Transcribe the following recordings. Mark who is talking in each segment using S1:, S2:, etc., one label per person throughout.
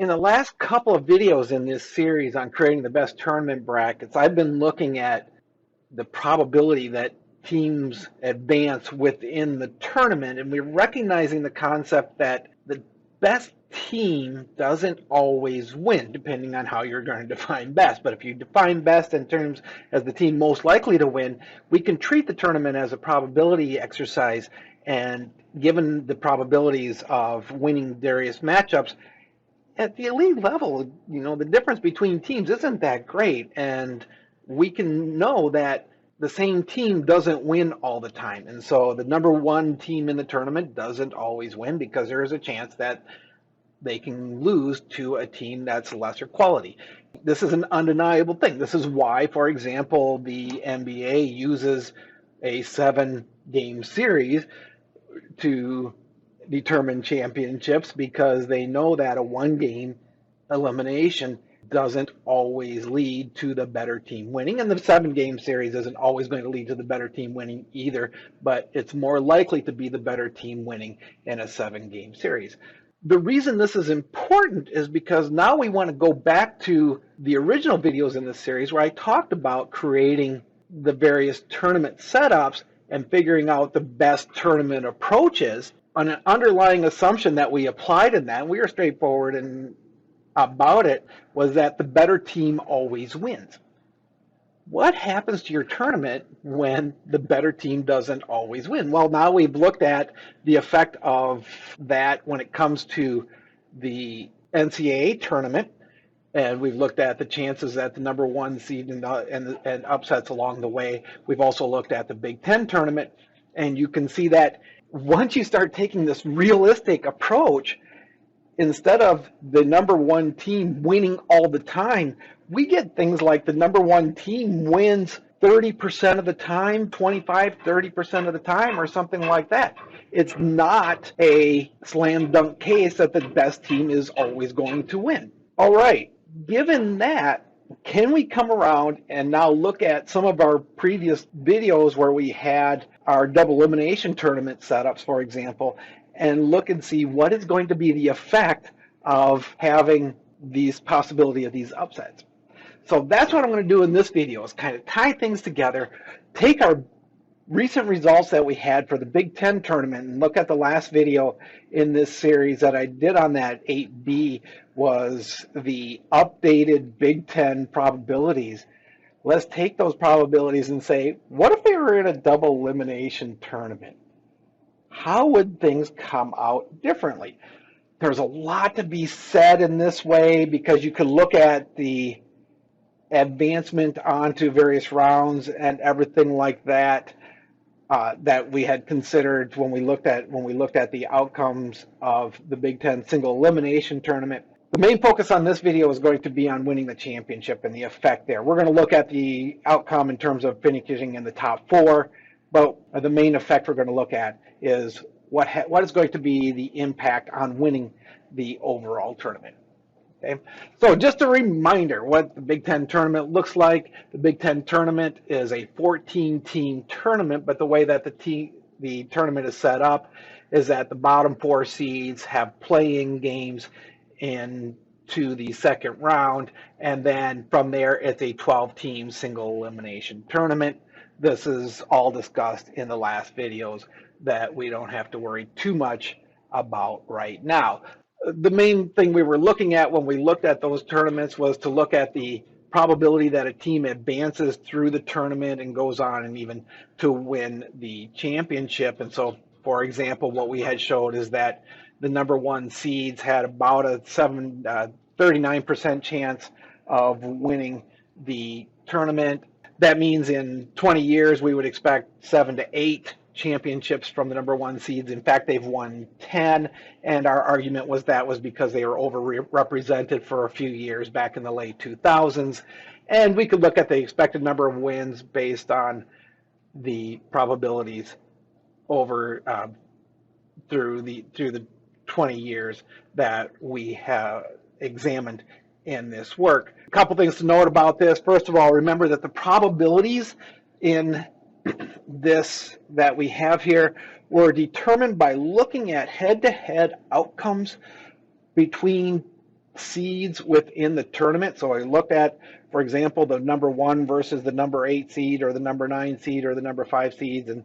S1: In the last couple of videos in this series on creating the best tournament brackets, I've been looking at the probability that teams advance within the tournament, and we're recognizing the concept that the best team doesn't always win, depending on how you're going to define best. But if you define best in terms as the team most likely to win, we can treat the tournament as a probability exercise, and given the probabilities of winning various matchups, at the elite level, the difference between teams isn't that great, and we can know that the same team doesn't win all the time. And so the number one team in the tournament doesn't always win because there is a chance that they can lose to a team that's lesser quality. This is an undeniable thing. This is why, for example, the NBA uses a 7-game series to determine championships, because they know that a 1-game elimination doesn't always lead to the better team winning, and the 7-game series isn't always going to lead to the better team winning either, but it's more likely to be the better team winning in a 7-game series. The reason this is important is because now we want to go back to the original videos in this series where I talked about creating the various tournament setups and figuring out the best tournament approaches. On an underlying assumption that we applied in that, we were straightforward and about it, was that the better team always wins. What happens to your tournament when the better team doesn't always win? Well, now we've looked at the effect of that when it comes to the NCAA tournament, and we've looked at the chances that the number one seed and upsets along the way. We've also looked at the Big Ten tournament, and you can see that once you start taking this realistic approach, instead of the number one team winning all the time, we get things like the number one team wins 30% of the time, 25, 30% of the time, or something like that. It's not a slam dunk case that the best team is always going to win. All right, given that, can we come around and now look at some of our previous videos where we had our double elimination tournament setups, for example, and look and see what is going to be the effect of having these possibility of these upsets. So that's what I'm going to do in this video, is kind of tie things together, take our recent results that we had for the Big Ten tournament, and look at the last video in this series that I did on that 8B was the updated Big Ten probabilities. Let's take those probabilities and say, what if they were in a double elimination tournament? How would things come out differently? There's a lot to be said in this way, because you could look at the advancement onto various rounds and everything like that, that we had considered when we looked at the outcomes of the Big Ten single elimination tournament. The main focus on this video is going to be on winning the championship and the effect there. We're going to look at the outcome in terms of finishing in the top 4, but the main effect we're going to look at is what is going to be the impact on winning the overall tournament. Okay, so just a reminder what the Big Ten tournament looks like. The Big Ten tournament is a 14-team tournament, but the way that the tournament is set up is that the bottom 4 seeds have playing games into the second round, and then from there it's a 12-team single elimination tournament. This is all discussed in the last videos that we don't have to worry too much about right now. The main thing we were looking at when we looked at those tournaments was to look at the probability that a team advances through the tournament and goes on and even to win the championship. And so, for example, what we had showed is that the number one seeds had about a 39% chance of winning the tournament. That means in 20 years we would expect 7 to 8 championships from the number one seeds. In fact, they've won 10, and our argument was that was because they were overrepresented for a few years back in the late 2000s. And we could look at the expected number of wins based on the probabilities over through the 20 years that we have examined in this work. A couple things to note about this. First of all, remember that the probabilities in this that we have here were determined by looking at head-to-head outcomes between seeds within the tournament. So I looked at, for example, the number 1 versus the number 8 seed or the number 9 seed or the number 5 seeds. And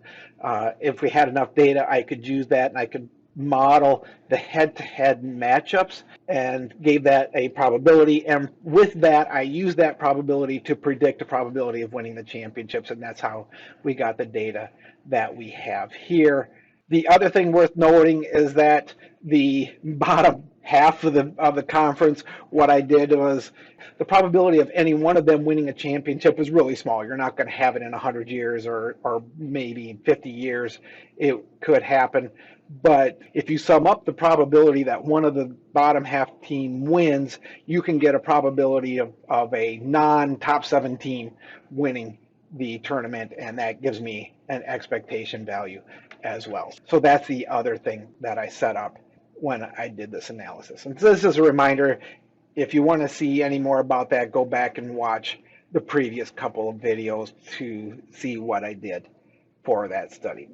S1: if we had enough data, I could use that and I could model the head-to-head matchups and gave that a probability. And with that, I used that probability to predict the probability of winning the championships. And that's how we got the data that we have here. The other thing worth noting is that the bottom half of the conference, what I did was the probability of any one of them winning a championship is really small. You're not going to have it in 100 years or maybe 50 years. It could happen. But if you sum up the probability that one of the bottom half team wins, you can get a probability of a non-top 7 team winning the tournament, and that gives me an expectation value as well. So that's the other thing that I set up when I did this analysis. And so this is a reminder, if you want to see any more about that, go back and watch the previous couple of videos to see what I did for that study.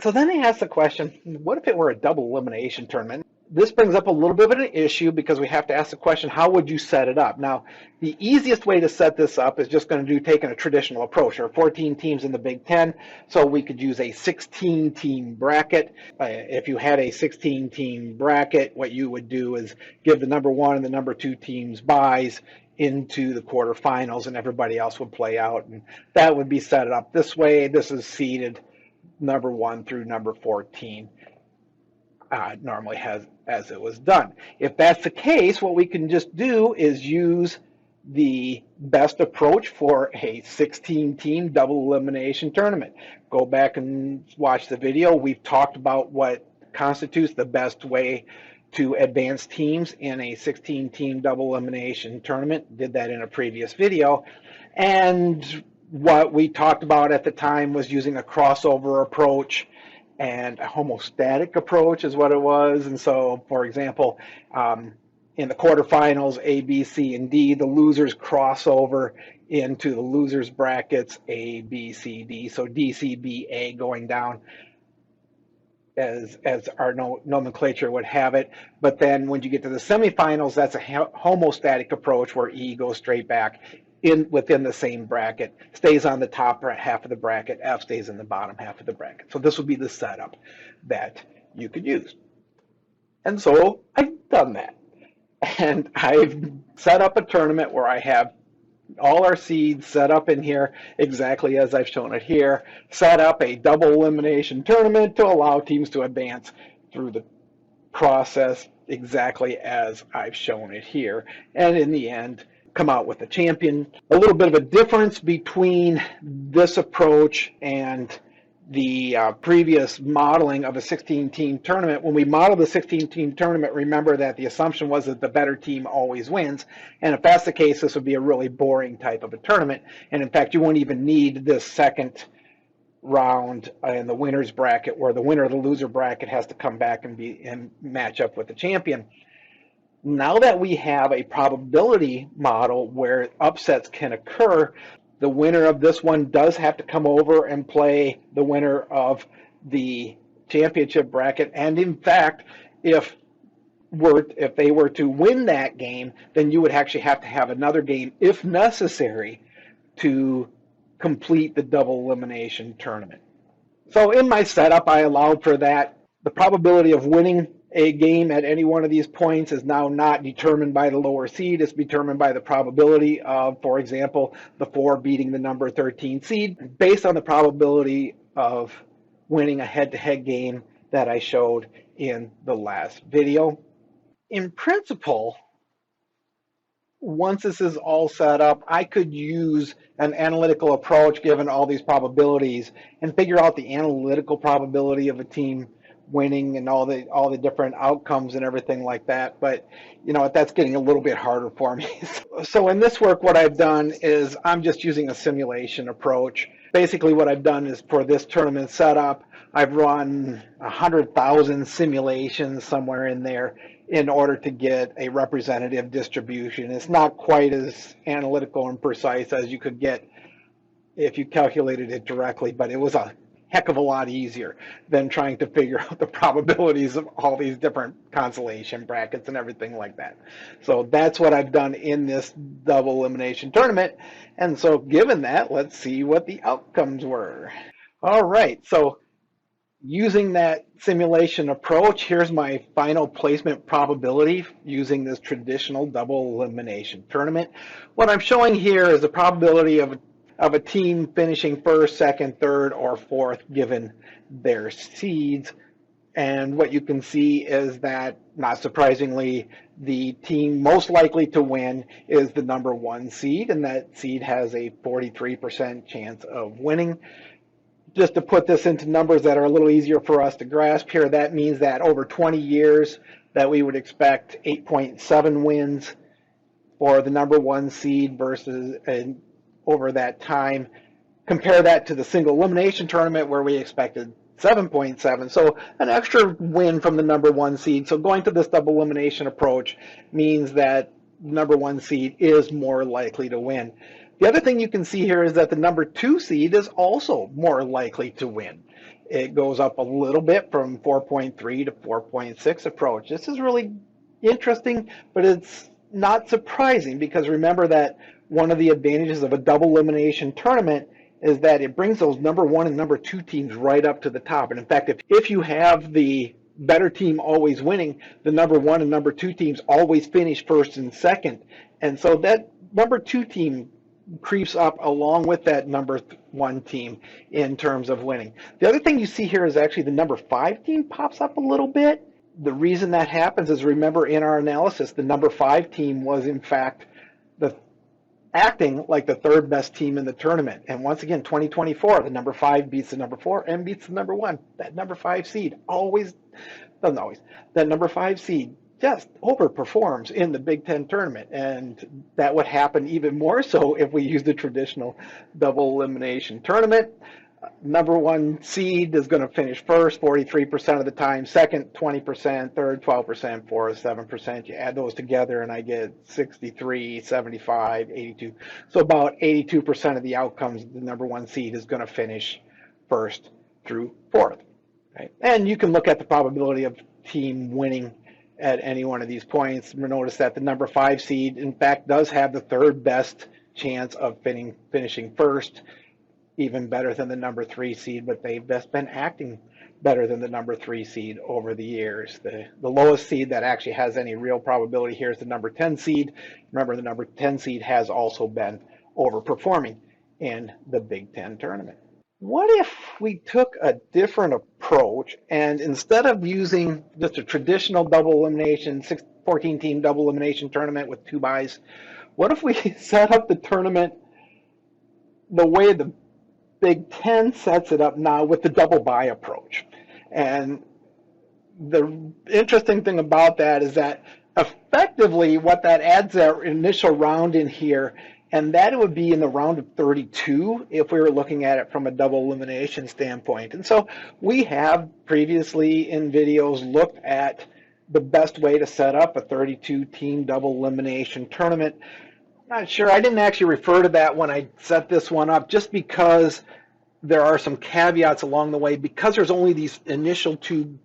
S1: So then I asked the question, what if it were a double elimination tournament? This brings up a little bit of an issue because we have to ask the question, how would you set it up? Now, the easiest way to set this up is just going to do taking a traditional approach. There are 14 teams in the Big Ten, so we could use a 16-team bracket. If you had a 16-team bracket, what you would do is give the number 1 and the number 2 teams byes into the quarterfinals, and everybody else would play out. And that would be set up this way. This is seeded number 1 through number 14. Normally has as it was done. If that's the case, what we can just do is use the best approach for a 16-team double elimination tournament. Go back and watch the video. We've talked about what constitutes the best way to advance teams in a 16-team double elimination tournament. Did that in a previous video. And what we talked about at the time was using a crossover approach, and a homostatic approach is what it was. And so, for example, in the quarterfinals, A, B, C, and D, the losers cross over into the losers brackets A, B, C, D. So D, C, B, A going down as our nomenclature would have it. But then when you get to the semifinals, that's a homostatic approach where E goes straight back within the same bracket, stays on the top half of the bracket, F stays in the bottom half of the bracket. So this would be the setup that you could use. And so I've done that. And I've set up a tournament where I have all our seeds set up in here exactly as I've shown it here, set up a double elimination tournament to allow teams to advance through the process exactly as I've shown it here. And in the end, come out with a champion. A little bit of a difference between this approach and the previous modeling of a 16-team tournament. When we modeled the 16-team tournament, remember that the assumption was that the better team always wins. And if that's the case, this would be a really boring type of a tournament. And in fact, you won't even need this second round in the winner's bracket, where the winner of the loser bracket has to come back and match up with the champion. Now that we have a probability model where upsets can occur, the winner of this one does have to come over and play the winner of the championship bracket. And in fact, if they were to win that game, then you would actually have to have another game, if necessary, to complete the double elimination tournament. So in my setup, I allowed for that. The probability of winning a game at any one of these points is now not determined by the lower seed. It's determined by the probability of, for example, the 4 beating the number 13 seed, based on the probability of winning a head-to-head game that I showed in the last video. In principle, once this is all set up, I could use an analytical approach given all these probabilities and figure out the analytical probability of a team winning and all the different outcomes and everything like that. But you know, that's getting a little bit harder for me. So in this work, what I've done is I'm just using a simulation approach. Basically what I've done is, for this tournament setup, I've run 100,000 simulations somewhere in there in order to get a representative distribution. It's not quite as analytical and precise as you could get if you calculated it directly, but it was a heck of a lot easier than trying to figure out the probabilities of all these different consolation brackets and everything like that. So that's what I've done in this double elimination tournament. And so given that, let's see what the outcomes were. All right, so using that simulation approach, here's my final placement probability using this traditional double elimination tournament. What I'm showing here is the probability of a team finishing first, second, third, or fourth given their seeds. And what you can see is that, not surprisingly, the team most likely to win is the number 1 seed, and that seed has a 43% chance of winning. Just to put this into numbers that are a little easier for us to grasp here, that means that over 20 years that we would expect 8.7 wins for the number 1 seed versus over that time. Compare that to the single elimination tournament where we expected 7.7, so an extra win from the number 1 seed. So going to this double elimination approach means that the number 1 seed is more likely to win. The other thing you can see here is that the number 2 seed is also more likely to win. It goes up a little bit from 4.3 to 4.6 approach. This is really interesting, but it's not surprising because remember that one of the advantages of a double elimination tournament is that it brings those number 1 and number 2 teams right up to the top. And in fact, if you have the better team always winning, the number 1 and number 2 teams always finish first and second. And so that number 2 team creeps up along with that number 1 team in terms of winning. The other thing you see here is actually the number 5 team pops up a little bit. The reason that happens is, remember in our analysis, the number 5 team was in fact acting like the 3rd best team in the tournament. And once again, 2024, the number 5 beats the number 4 and beats the number 1. That number 5 seed that number 5 seed just overperforms in the Big Ten tournament. And that would happen even more so if we use the traditional double elimination tournament. Number 1 seed is going to finish first 43% of the time, second 20%, third 12%, fourth 7%. You add those together and I get 63, 75, 82. So about 82% of the outcomes, the number 1 seed is going to finish first through fourth. Right? And you can look at the probability of team winning at any one of these points. Notice that the number 5 seed, in fact, does have the 3rd best chance of finishing first, even better than the number 3 seed, but they've just been acting better than the number 3 seed over the years. The lowest seed that actually has any real probability here is the number 10 seed. Remember, the number 10 seed has also been overperforming in the Big Ten tournament. What if we took a different approach and instead of using just a traditional double elimination, 14-team double elimination tournament with 2 byes, what if we set up the tournament the way the Big Ten sets it up now with the double bye approach? And the interesting thing about that is that effectively what that adds our initial round in here, and that would be in the round of 32 if we were looking at it from a double elimination standpoint. And so we have previously in videos looked at the best way to set up a 32-team double elimination tournament. Not sure, I didn't actually refer to that when I set this one up, just because there are some caveats along the way. Because there's only these initial 2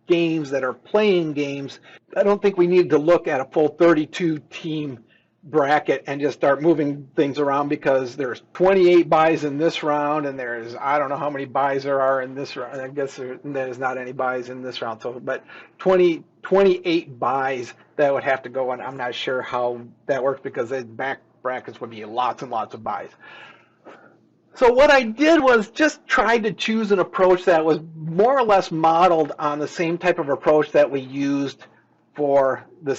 S1: games that are playing games, I don't think we need to look at a full 32-team bracket and just start moving things around, because there's 28 byes in this round and there's, I don't know how many byes there are in this round. I guess there's not any byes in this round, so but 28 byes that would have to go on. I'm not sure how that works because the back brackets would be lots and lots of byes. So what I did was just try to choose an approach that was more or less modeled on the same type of approach that we used for the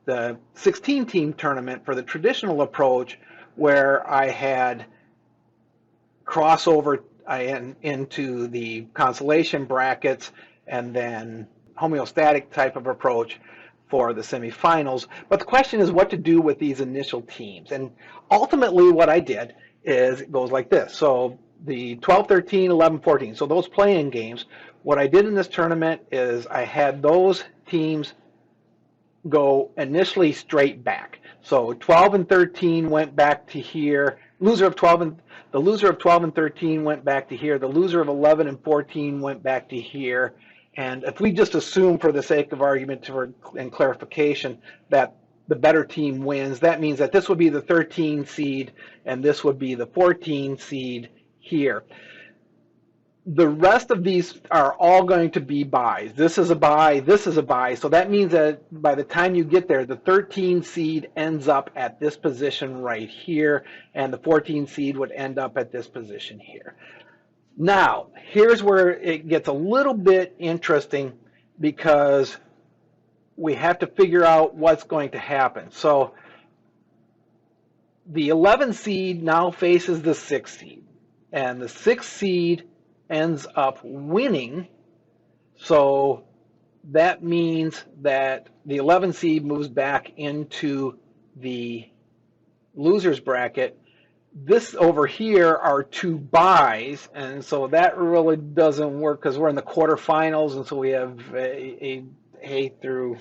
S1: 16-team tournament for the traditional approach, where I had crossover into the consolation brackets and then homeostatic type of approach for the semifinals. But the question is what to do with these initial teams. And ultimately what I did is it goes like this. So the 12, 13, 11, 14, so those play-in games, what I did in this tournament is I had those teams go initially straight back. So 12 and 13 went back to here, loser of 12 and the loser of 12 and 13 went back to here. The loser of 11 and 14 went back to here. And if we just assume, for the sake of argument and clarification, that the better team wins, that means that this would be the 13 seed and this would be the 14 seed here. The rest of these are all going to be buys. This is a buy, this is a buy. So that means that by the time you get there, the 13 seed ends up at this position right here, and the 14 seed would end up at this position here. Now, here's where it gets a little bit interesting, because we have to figure out what's going to happen. So the 11 seed now faces the 6 seed, and the 6 seed ends up winning. So that means that the 11 seed moves back into the losers bracket. This over here are 2 buys, and so that really doesn't work because we're in the quarterfinals, and so we have A through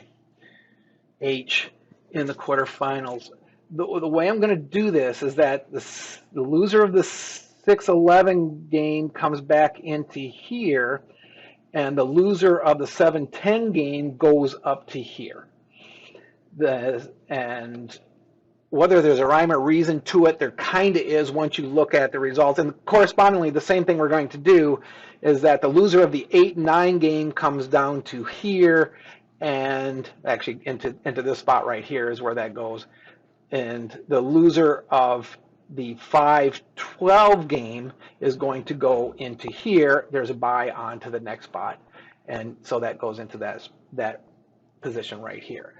S1: H in the quarterfinals. The way I'm going to do this is that the loser of the 6-11 game comes back into here, and the loser of the 7-10 game goes up to here. And whether there's a rhyme or reason to it, there kind of is once you look at the results. And correspondingly, the same thing we're going to do is that the loser of the 8-9 game comes down to here, and actually into this spot right here is where that goes. And the loser of the 5-12 game is going to go into here. There's a buy on to the next spot. And so that goes into that position right here.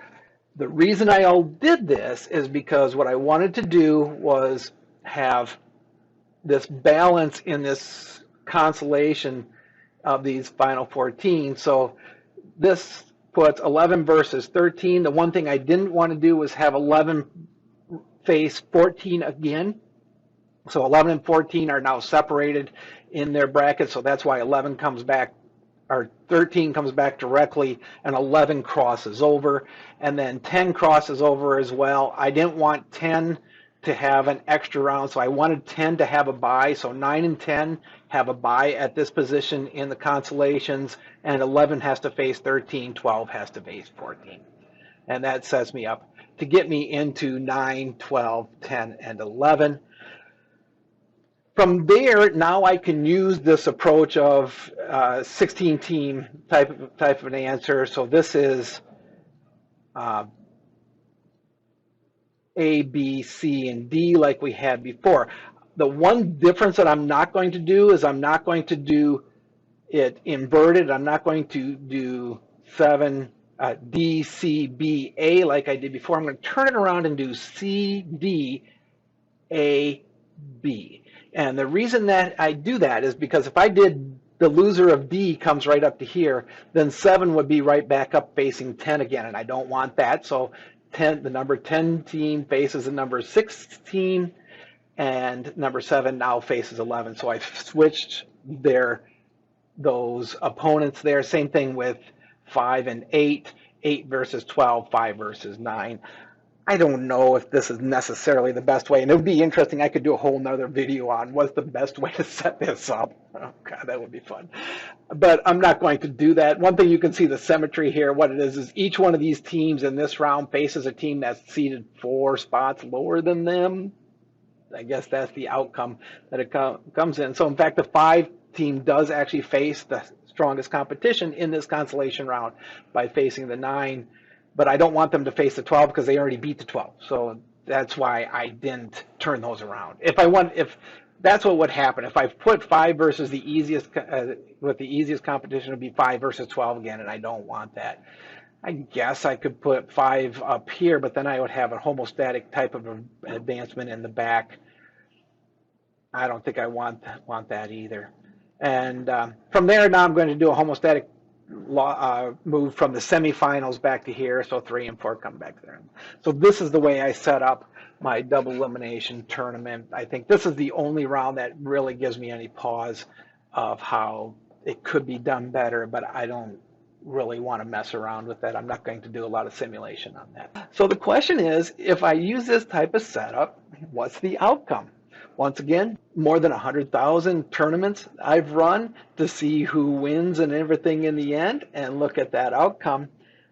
S1: The reason I did this is because what I wanted to do was have this balance in this constellation of these final 14. So this puts 11 versus 13. The one thing I didn't want to do was have 11 face 14 again. So 11 and 14 are now separated in their bracket, so that's why 11 comes back, or 13 comes back directly, and 11 crosses over, and then 10 crosses over as well. I didn't want 10 to have an extra round, so I wanted 10 to have a bye, so 9 and 10 have a bye at this position in the constellations, and 11 has to face 13, 12 has to face 14. And that sets me up to get me into 9, 12, 10, and 11. From there, now I can use this approach of 16-team type of an answer. So this is A, B, C, and D like we had before. The one difference that I'm not going to do is I'm not going to do it inverted. I'm not going to do 7 D, C, B, A like I did before. I'm going to turn it around and do C, D, A, B. And the reason that I do that is because if I did the loser of D comes right up to here, then 7 would be right back up facing 10 again, and I don't want that. So 10, the number 10 team faces the number 16, and number 7 now faces 11. So I've switched those opponents there. Same thing with 5 and 8, 8 versus 12, 5 versus 9. I don't know if this is necessarily the best way, and it would be interesting. I could do a whole nother video on what's the best way to set this up. Oh God, that would be fun. But I'm not going to do that. One thing you can see the symmetry here, what it is each one of these teams in this round faces a team that's seated 4 spots lower than them. I guess that's the outcome that it comes in. So in fact, the 5 team does actually face the strongest competition in this constellation round by facing the 9. But I don't want them to face the 12 because they already beat the 12. So that's why I didn't turn those around. If that's what would happen. If I put 5 versus the easiest, with the easiest competition, it would be 5 versus 12 again, and I don't want that. I guess I could put 5 up here, but then I would have a homostatic type of advancement in the back. I don't think I want that either. And from there, now I'm going to do a homostatic move from the semifinals back to here, so 3 and 4 come back there. So this is the way I set up my double elimination tournament. I think this is the only round that really gives me any pause of how it could be done better, but I don't really want to mess around with that. I'm not going to do a lot of simulation on that. So the question is, if I use this type of setup, what's the outcome? Once again, more than 100,000 tournaments I've run to see who wins and everything in the end and look at that outcome.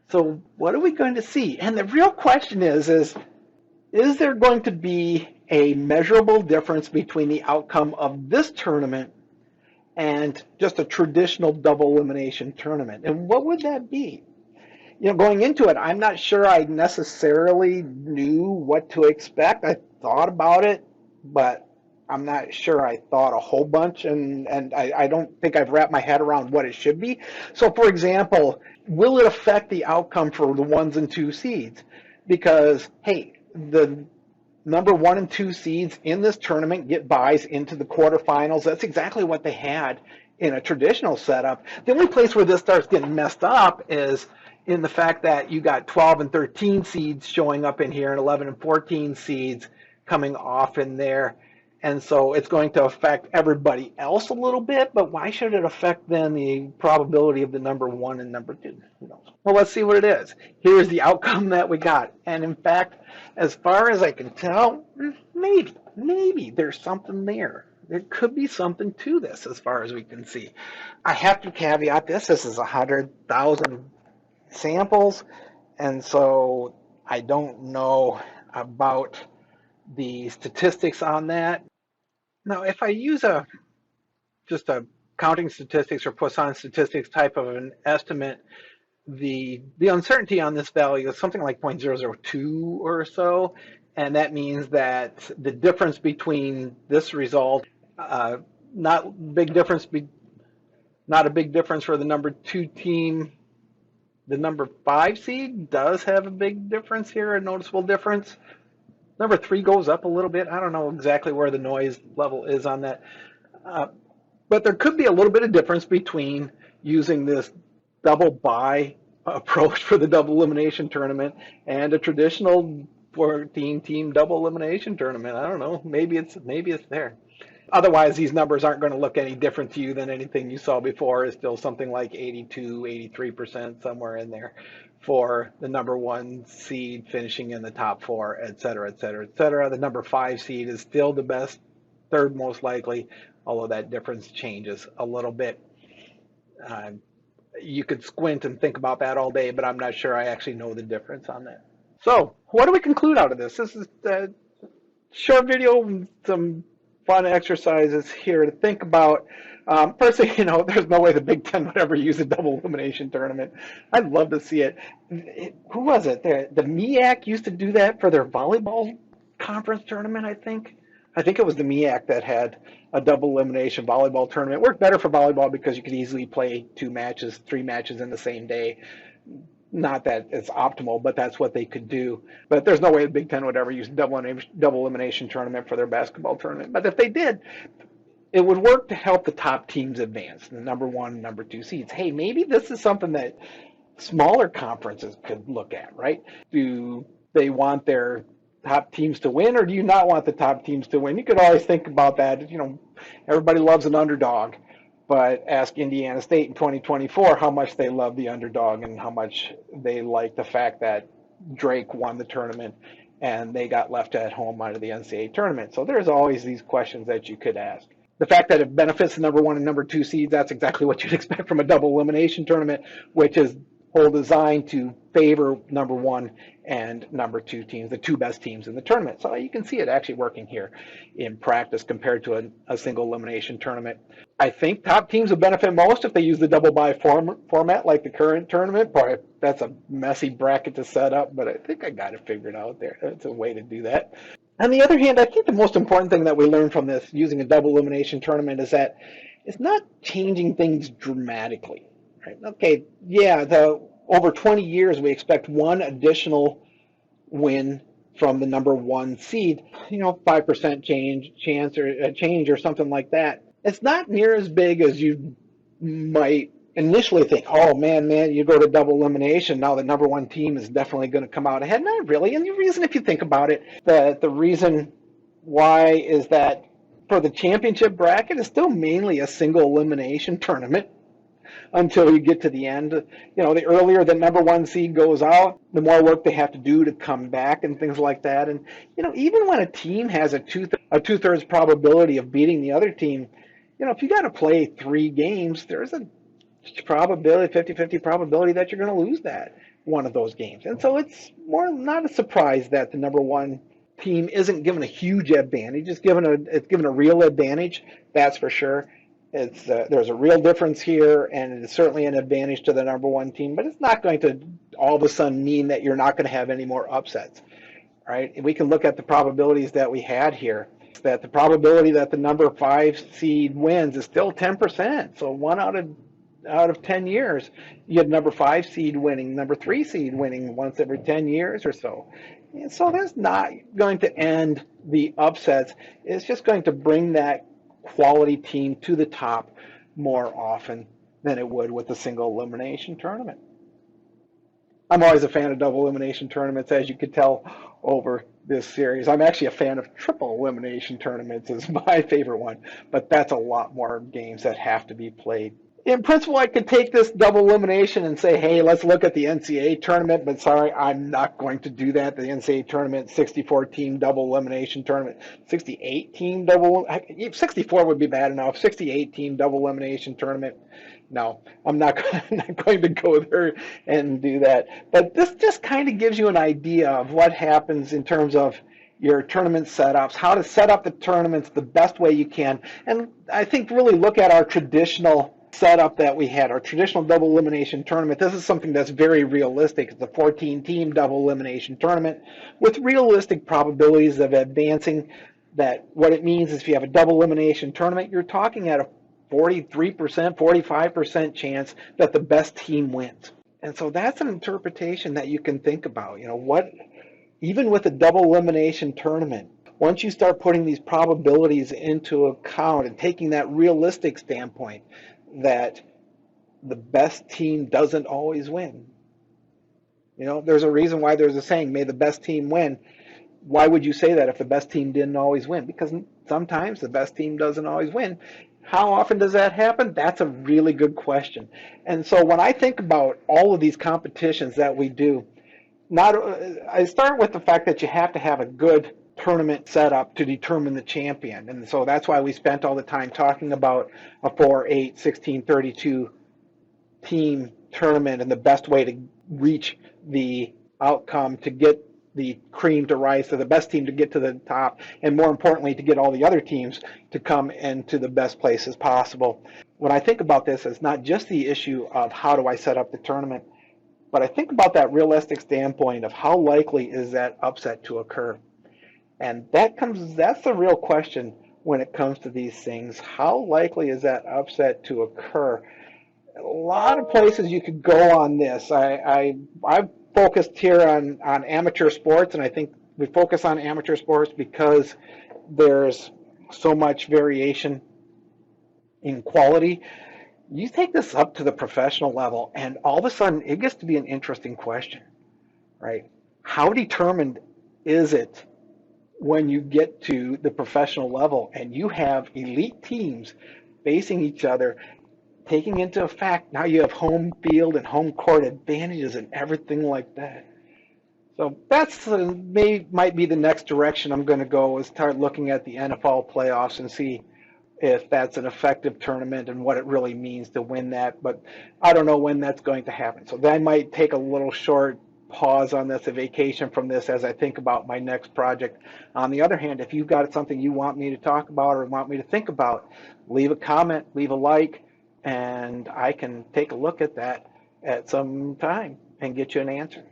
S1: So what are we going to see? And the real question is there going to be a measurable difference between the outcome of this tournament and just a traditional double elimination tournament? And what would that be? Going into it, I'm not sure I necessarily knew what to expect. I thought about it, but I'm not sure I thought a whole bunch, and I don't think I've wrapped my head around what it should be. So, for example, will it affect the outcome for the 1s and 2 seeds? Because, hey, the number 1 and 2 seeds in this tournament get buys into the quarterfinals. That's exactly what they had in a traditional setup. The only place where this starts getting messed up is in the fact that you got 12 and 13 seeds showing up in here and 11 and 14 seeds coming off in there. And so it's going to affect everybody else a little bit, but why should it affect then the probability of the number 1 and number 2? Well, let's see what it is. Here's the outcome that we got. And in fact, as far as I can tell, maybe there's something there. There could be something to this as far as we can see. I have to caveat this is 100,000 samples, and so I don't know about the statistics on that. Now, if I use just a counting statistics or Poisson statistics type of an estimate, the uncertainty on this value is something like 0.002 or so, and that means that the difference between this result, not a big difference for the number 2 team. The number 5 seed does have a big difference here, a noticeable difference. Number 3 goes up a little bit. I don't know exactly where the noise level is on that. But there could be a little bit of difference between using this double bye approach for the double elimination tournament and a traditional 14-team double elimination tournament. I don't know. Maybe it's there. Otherwise, these numbers aren't going to look any different to you than anything you saw before. Is still something like 82, 83%, somewhere in there for the number 1 seed finishing in the top 4, et cetera, et cetera, et cetera. The number 5 seed is still the best, third most likely, although that difference changes a little bit. You could squint and think about that all day, but I'm not sure I actually know the difference on that. So what do we conclude out of this? This is a short video with some fun exercises here to think about. Personally, there's no way the Big Ten would ever use a double elimination tournament. I'd love to see it. Who was it? The MEAC used to do that for their volleyball conference tournament, I think. I think it was the MEAC that had a double elimination volleyball tournament. It worked better for volleyball because you could easily play 2 matches, 3 matches in the same day. Not that it's optimal, but that's what they could do. But there's no way the Big Ten would ever use a double elimination tournament for their basketball tournament. But if they did, it would work to help the top teams advance, the number 1 and number 2 seeds. Hey, maybe this is something that smaller conferences could look at, right? Do they want their top teams to win, or do you not want the top teams to win? You could always think about that. Everybody loves an underdog. But ask Indiana State in 2024 how much they love the underdog and how much they like the fact that Drake won the tournament and they got left at home out of the NCAA tournament. So there's always these questions that you could ask. The fact that it benefits the number 1 and number 2 seeds, that's exactly what you'd expect from a double elimination tournament, which is whole designed to favor number 1 and number 2 teams, the 2 best teams in the tournament. So you can see it actually working here in practice compared to a single elimination tournament. I think top teams would benefit most if they use the double bye format like the current tournament. Boy, that's a messy bracket to set up, but I think I got it figured out there. That's a way to do that. On the other hand, I think the most important thing that we learned from this using a double elimination tournament is that it's not changing things dramatically. Right? Okay, yeah, over 20 years we expect 1 additional win from the number 1 seed, 5% change or something like that. It's not near as big as you might initially think. Oh man, you go to double elimination, now the number 1 team is definitely going to come out ahead. Not really. And the reason, if you think about it, the reason why is that for the championship bracket, it's still mainly a single elimination tournament. until you get to the end. The earlier the number one seed goes out, the more work they have to do to come back and things like that. And even when a team has a two-thirds probability of beating the other team, if you got to play 3 games, there's a probability, 50-50 probability that you're going to lose that one of those games. And so it's more not a surprise that the number one team isn't given a huge advantage. It's given a real advantage, that's for sure. There's a real difference here, and it's certainly an advantage to the number one team, but it's not going to all of a sudden mean that you're not going to have any more upsets, right? And we can look at the probabilities that we had here. That the probability that the number 5 seed wins is still 10%. So 1 out of 10 years, you get number 5 seed winning, number 3 seed winning once every 10 years or so. And so that's not going to end the upsets. It's just going to bring that quality team to the top more often than it would with a single elimination tournament. I'm always a fan of double elimination tournaments, as you could tell over this series. I'm actually a fan of triple elimination tournaments is my favorite one, but that's a lot more games that have to be played. In principle, I could take this double elimination and say, hey, let's look at the NCAA tournament, but sorry, I'm not going to do that. The NCAA tournament, 64-team double elimination tournament, 68-team double, 64 would be bad enough, 68-team double elimination tournament. No, I'm not going to go there and do that. But this just kind of gives you an idea of what happens in terms of your tournament setups, how to set up the tournaments the best way you can. And I think really look at our traditional setup that we had, our traditional double elimination tournament. This is something that's very realistic. It's a 14-team double elimination tournament with realistic probabilities of advancing. That what it means is if you have a double elimination tournament, you're talking at a 43%, 45% chance that the best team wins. And so that's an interpretation that you can think about. Even with a double elimination tournament, once you start putting these probabilities into account and taking that realistic standpoint that the best team doesn't always win. There's a reason why there's a saying, may the best team win. Why would you say that if the best team didn't always win? Because sometimes the best team doesn't always win. How often does that happen? That's a really good question. And so when I think about all of these competitions that we do, I start with the fact that you have to have a good tournament setup to determine the champion. And so that's why we spent all the time talking about a 4, 8, 16, 32 team tournament and the best way to reach the outcome to get the cream to rise to the best team to get to the top, and more importantly, to get all the other teams to come into the best places possible. When I think about this, it's not just the issue of how do I set up the tournament, but I think about that realistic standpoint of how likely is that upset to occur. And that's the real question when it comes to these things. How likely is that upset to occur? A lot of places you could go on this. I've focused here on amateur sports, and I think we focus on amateur sports because there's so much variation in quality. You take this up to the professional level, and all of a sudden it gets to be an interesting question, right? How determined is it when you get to the professional level and you have elite teams facing each other, taking into effect now you have home field and home court advantages and everything like that. So that's might be the next direction I'm going to go, is start looking at the NFL playoffs and see if that's an effective tournament and what it really means to win that. But I don't know when that's going to happen. So I might take a little short pause on this, a vacation from this, as I think about my next project. On the other hand, if you've got something you want me to talk about or want me to think about, leave a comment, leave a like, and I can take a look at that at some time and get you an answer.